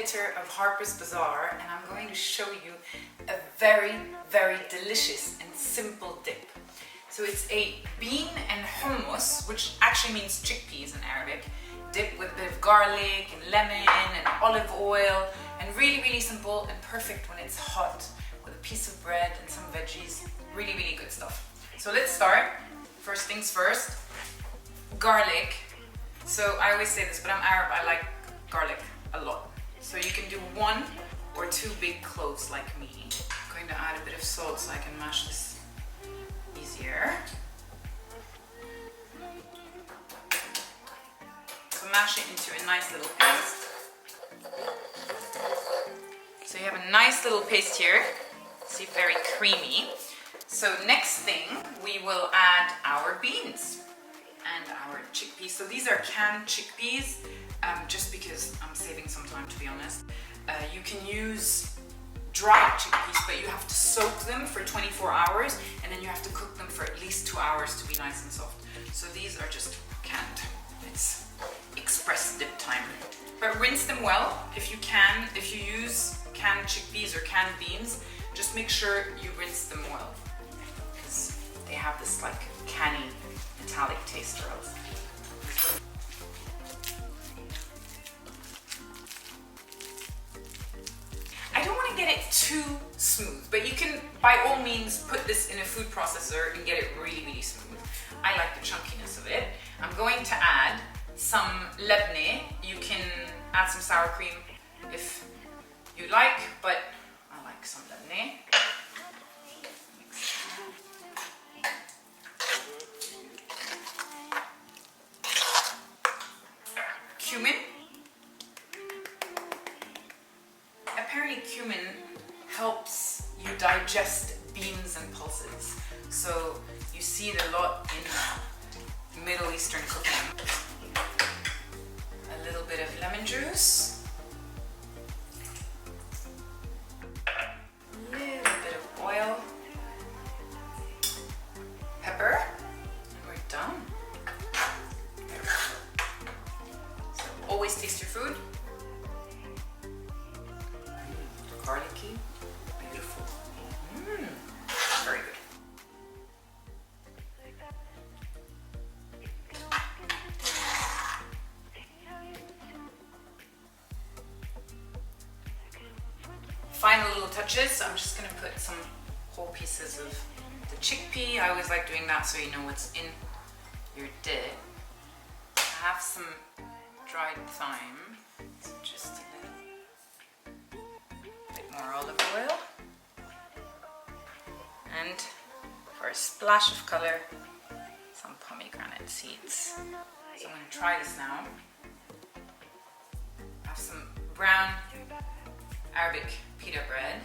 editor of Harper's Bazaar, and I'm going to show you a very, very delicious and simple dip. So it's a bean and hummus, which actually means chickpeas in Arabic, dip with a bit of garlic and lemon and olive oil, and really, really simple and perfect when it's hot with a piece of bread and some veggies. Really, really good stuff. So let's start. First things first, garlic. So I always say this, but I'm Arab, I like garlic a lot. So you can do 1 or 2 big cloves like me. I'm going to add a bit of salt so I can mash this easier. So mash it into a nice little paste. So you have a nice little paste here. See, very creamy. So next thing, we will add our beans and our chickpeas. So these are canned chickpeas, just because I'm saving some time, to be honest. You can use dried chickpeas, but you have to soak them for 24 hours, and then you have to cook them for at least 2 hours to be nice and soft. So these are just canned. It's express dip time. But rinse them well if you can. If you use canned chickpeas or canned beans, just make sure you rinse them well, because they have this like canny metallic taste or else. I don't want to get it too smooth, but you can by all means put this in a food processor and get it really, really smooth. I like the chunkiness of it. I'm going to add some LABNEH. You can add some sour cream if you like, but I like some LABNEH. Cumin. Apparently cumin helps you digest beans and pulses. So you see it a lot in Middle Eastern cooking. A little bit of lemon juice. A little bit of oil. Pepper. And we're done. Always taste your food. Garlicky, beautiful. Very good. Final little touches. I'm just going to put some whole pieces of the chickpea. I always like doing that so you know what's in your dip. I have some dried thyme, so just a bit more olive oil, and for a splash of color, some pomegranate seeds. So I'm going to try this now. I have some brown Arabic pita bread.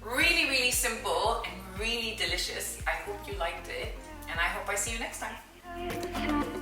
Really, really simple and really delicious. I hope you liked it, and I hope I see you next time.